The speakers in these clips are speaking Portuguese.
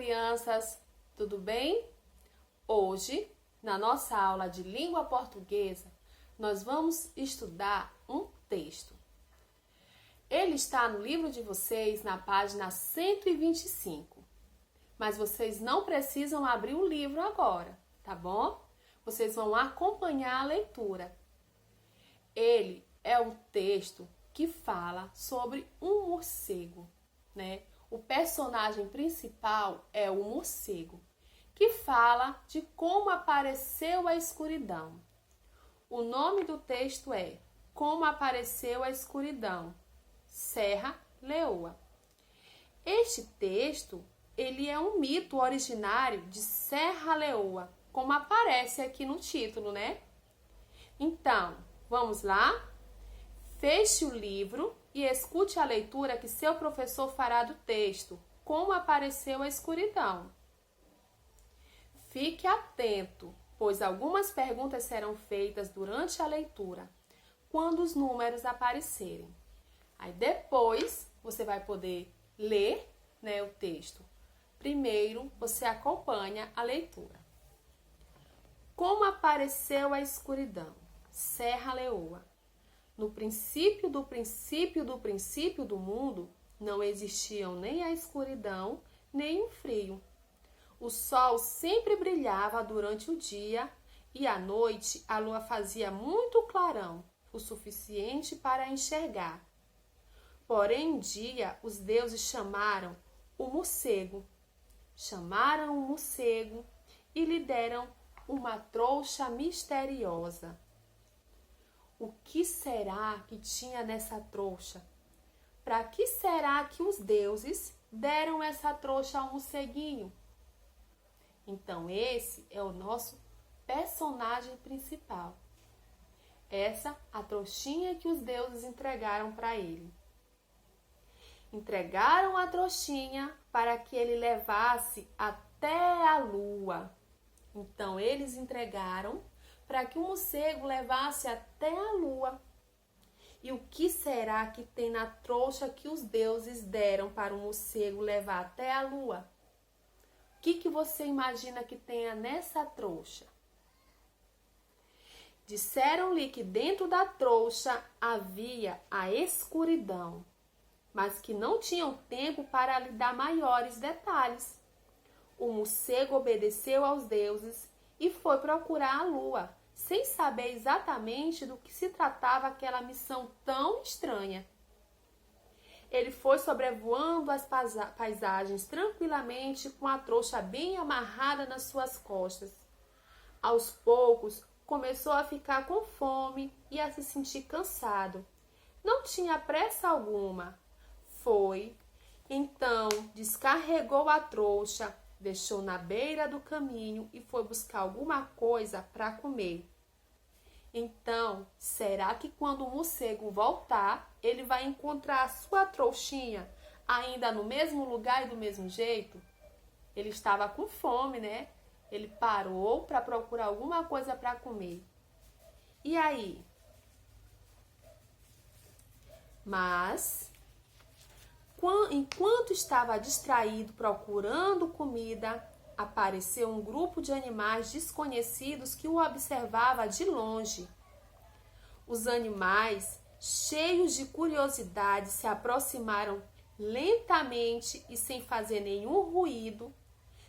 crianças! Tudo bem? Hoje, na nossa aula de língua portuguesa, nós vamos estudar um texto. Ele está no livro de vocês na página 125. Mas vocês não precisam abrir o livro agora, tá bom? Vocês vão acompanhar a leitura. Ele é um texto que fala sobre um morcego, né? O personagem principal é o morcego, que fala de como apareceu a escuridão. O nome do texto é Como Apareceu a Escuridão, Serra Leoa. Este texto, ele é um mito originário de Serra Leoa, como aparece aqui no título, né? Então, vamos lá? Feche o livro e escute a leitura que seu professor fará do texto, Como Apareceu a Escuridão. Fique atento, pois algumas perguntas serão feitas durante a leitura, quando os números aparecerem. Aí depois você vai poder ler, né, o texto. Primeiro você acompanha a leitura. Como apareceu a escuridão? Serra Leoa. No princípio do princípio do princípio do mundo, não existiam nem a escuridão, nem o frio. O sol sempre brilhava durante o dia e à noite a lua fazia muito clarão, o suficiente para enxergar. Porém, um dia os deuses chamaram o morcego. Chamaram o morcego e lhe deram uma trouxa misteriosa. O que será que tinha nessa trouxa? Para que será que os deuses deram essa trouxa ao morceguinho? Então, esse é o nosso personagem principal. Essa a trouxinha que os deuses entregaram para ele. Entregaram a trouxinha para que ele levasse até a lua. Então, eles entregaram para que o morcego levasse até a lua. E o que será que tem na trouxa que os deuses deram para o morcego levar até a lua? O que você imagina que tenha nessa trouxa? Disseram-lhe que dentro da trouxa havia a escuridão, mas que não tinham tempo para lhe dar maiores detalhes. O morcego obedeceu aos deuses e foi procurar a lua, sem saber exatamente do que se tratava aquela missão tão estranha. Ele foi sobrevoando as paisagens tranquilamente, com a trouxa bem amarrada nas suas costas. Aos poucos, começou a ficar com fome e a se sentir cansado. Não tinha pressa alguma. Foi, então, descarregou a trouxa, deixou na beira do caminho e foi buscar alguma coisa para comer. Então, será que quando o morcego voltar, ele vai encontrar a sua trouxinha ainda no mesmo lugar e do mesmo jeito? Ele estava com fome, né? Ele parou para procurar alguma coisa para comer. E aí? Mas, enquanto estava distraído procurando comida, apareceu um grupo de animais desconhecidos que o observava de longe. Os animais, cheios de curiosidade, se aproximaram lentamente e sem fazer nenhum ruído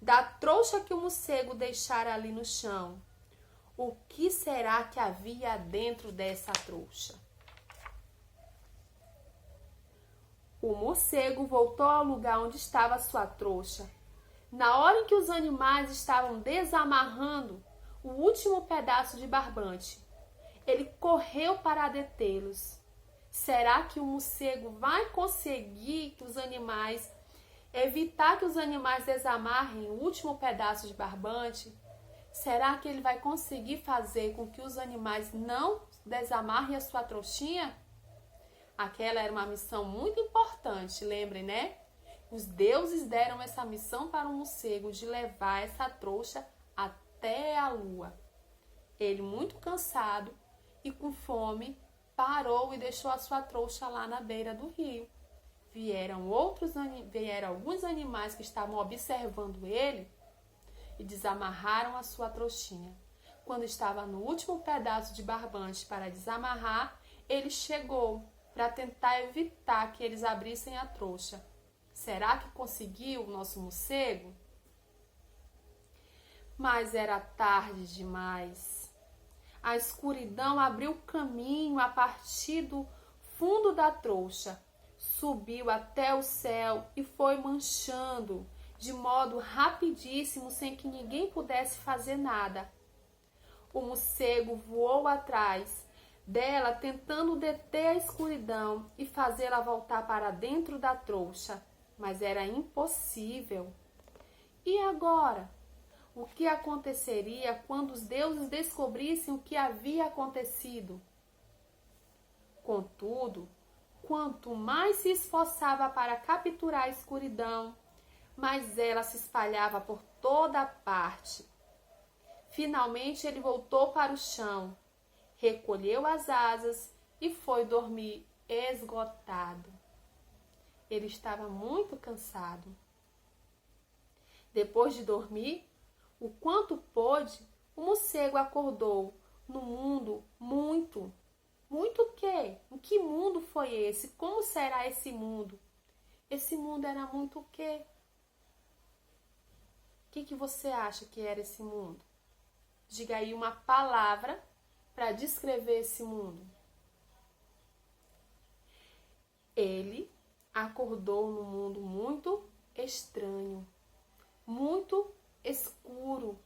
da trouxa que o morcego deixara ali no chão. O que será que havia dentro dessa trouxa? O morcego voltou ao lugar onde estava sua trouxa. Na hora em que os animais estavam desamarrando o último pedaço de barbante, ele correu para detê-los. Será que o morcego vai conseguir evitar que os animais desamarrem o último pedaço de barbante? Será que ele vai conseguir fazer com que os animais não desamarrem a sua trouxinha? Aquela era uma missão muito importante, lembrem, né? Os deuses deram essa missão para o morcego de levar essa trouxa até a lua. Ele, muito cansado e com fome, parou e deixou a sua trouxa lá na beira do rio. vieram alguns animais que estavam observando ele e desamarraram a sua trouxinha. Quando estava no último pedaço de barbante para desamarrar, ele chegou para tentar evitar que eles abrissem a trouxa. Será que conseguiu o nosso morcego? Mas era tarde demais. A escuridão abriu caminho a partir do fundo da trouxa, subiu até o céu e foi manchando de modo rapidíssimo, sem que ninguém pudesse fazer nada. O morcego voou atrás dela, tentando deter a escuridão e fazê-la voltar para dentro da trouxa, mas era impossível. E agora? O que aconteceria quando os deuses descobrissem o que havia acontecido? Contudo, quanto mais se esforçava para capturar a escuridão, mais ela se espalhava por toda parte. Finalmente ele voltou para o chão, recolheu as asas e foi dormir esgotado. Ele estava muito cansado. Depois de dormir, o quanto pôde, o morcego acordou no mundo muito o quê? Em que mundo foi esse? Como será esse mundo? Esse mundo era muito o quê? O que você acha que era esse mundo? Diga aí uma palavra para descrever esse mundo. Ele acordou num mundo muito estranho, muito escuro.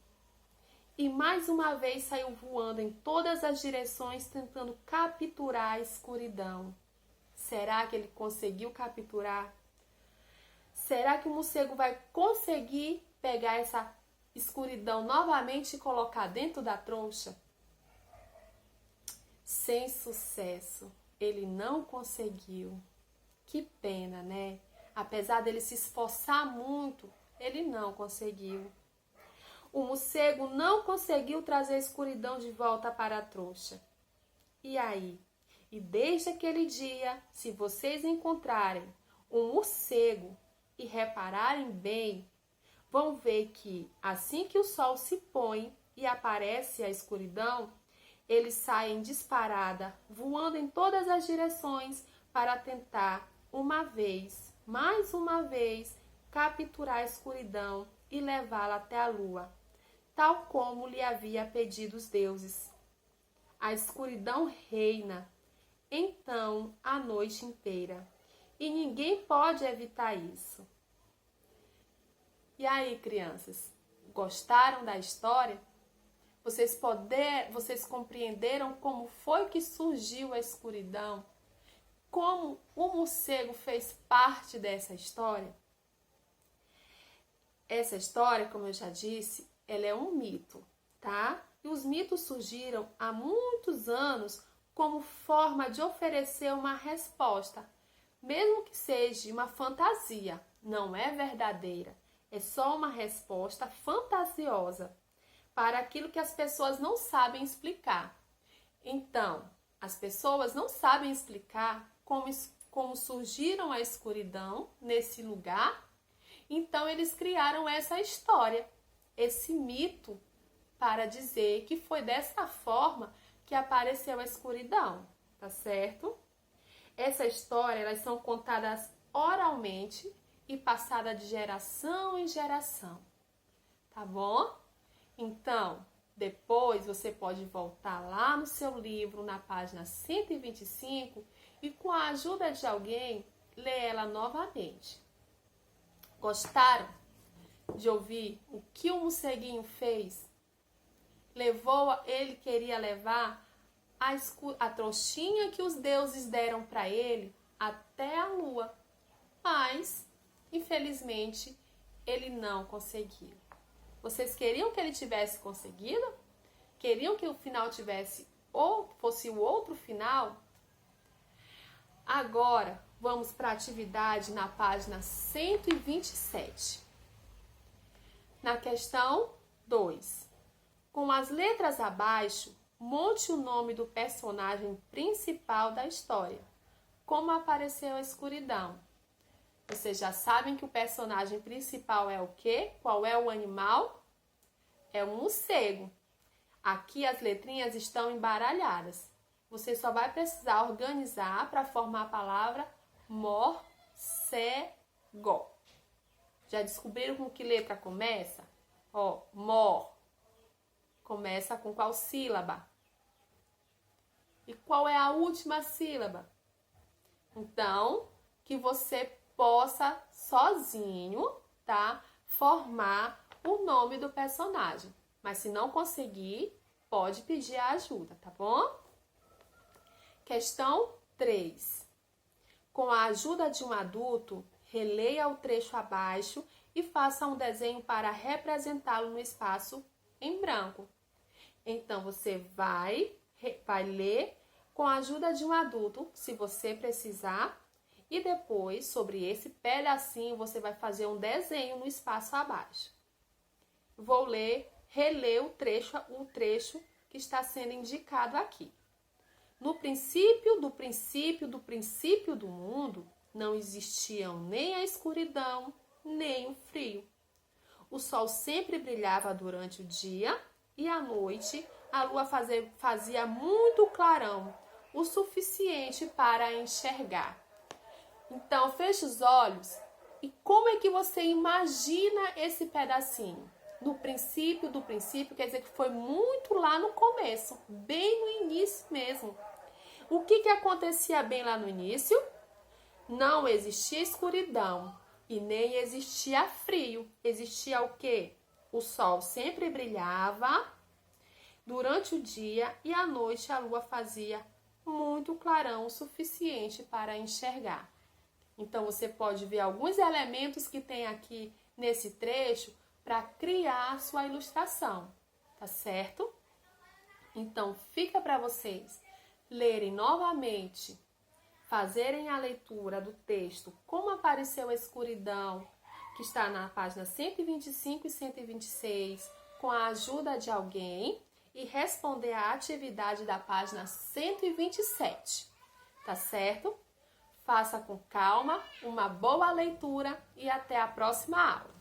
E mais uma vez saiu voando em todas as direções, tentando capturar a escuridão. Será que ele conseguiu capturar? Será que o morcego vai conseguir pegar essa escuridão novamente e colocar dentro da trouxa? Sem sucesso. Ele não conseguiu. Que pena, né? Apesar dele se esforçar muito, ele não conseguiu. O morcego não conseguiu trazer a escuridão de volta para a trouxa. E aí? E desde aquele dia, se vocês encontrarem um morcego e repararem bem, vão ver que assim que o sol se põe e aparece a escuridão, eles saem disparada, voando em todas as direções para tentar mais uma vez, capturar a escuridão e levá-la até a lua, tal como lhe havia pedido os deuses. A escuridão reina, então, a noite inteira, e ninguém pode evitar isso. E aí, crianças, gostaram da história? Vocês compreenderam como foi que surgiu a escuridão? Como o morcego fez parte dessa história? Essa história, como eu já disse, ela é um mito, tá? E os mitos surgiram há muitos anos como forma de oferecer uma resposta, mesmo que seja uma fantasia, não é verdadeira. É só uma resposta fantasiosa para aquilo que as pessoas não sabem explicar. Então, as pessoas não sabem explicar como surgiram a escuridão nesse lugar. Então, eles criaram essa história, esse mito, para dizer que foi dessa forma que apareceu a escuridão, tá certo? Essa história, elas são contadas oralmente e passada de geração em geração, tá bom? Então, depois você pode voltar lá no seu livro, na página 125, e com a ajuda de alguém, ler ela novamente. Gostaram de ouvir o que o morceguinho fez? Ele queria levar a trouxinha que os deuses deram para ele até a lua, mas infelizmente ele não conseguiu. Vocês queriam que ele tivesse conseguido? Queriam que o final fosse o outro final? Agora vamos para a atividade na página 127. Na questão 2. Com as letras abaixo, monte o nome do personagem principal da história. Como apareceu a escuridão? Vocês já sabem que o personagem principal é o quê? Qual é o animal? É um morcego. Aqui as letrinhas estão embaralhadas. Você só vai precisar organizar para formar a palavra morcego. Já descobriram com que letra começa? Ó, mor. Começa com qual sílaba? E qual é a última sílaba? Então, que você possa sozinho, tá? Formar o nome do personagem. Mas se não conseguir, pode pedir a ajuda, tá bom? Questão 3. Com a ajuda de um adulto, releia o trecho abaixo e faça um desenho para representá-lo no espaço em branco. Então, você vai ler com a ajuda de um adulto, se você precisar, e depois, sobre esse pedacinho, você vai fazer um desenho no espaço abaixo. Vou reler o trecho que está sendo indicado aqui. No princípio do mundo, não existiam nem a escuridão, nem o frio. O sol sempre brilhava durante o dia e à noite a lua fazia muito clarão, o suficiente para enxergar. Então, feche os olhos e como é que você imagina esse pedacinho? No princípio do princípio, quer dizer que foi muito lá no começo, bem no início mesmo. O que acontecia bem lá no início? Não existia escuridão e nem existia frio. Existia o quê? O sol sempre brilhava durante o dia e à noite a lua fazia muito clarão o suficiente para enxergar. Então, você pode ver alguns elementos que tem aqui nesse trecho para criar a sua ilustração, tá certo? Então, fica para vocês lerem novamente, fazerem a leitura do texto Como Apareceu a Escuridão, que está na página 125 e 126, com a ajuda de alguém, e responder a atividade da página 127, tá certo? Faça com calma, uma boa leitura e até a próxima aula.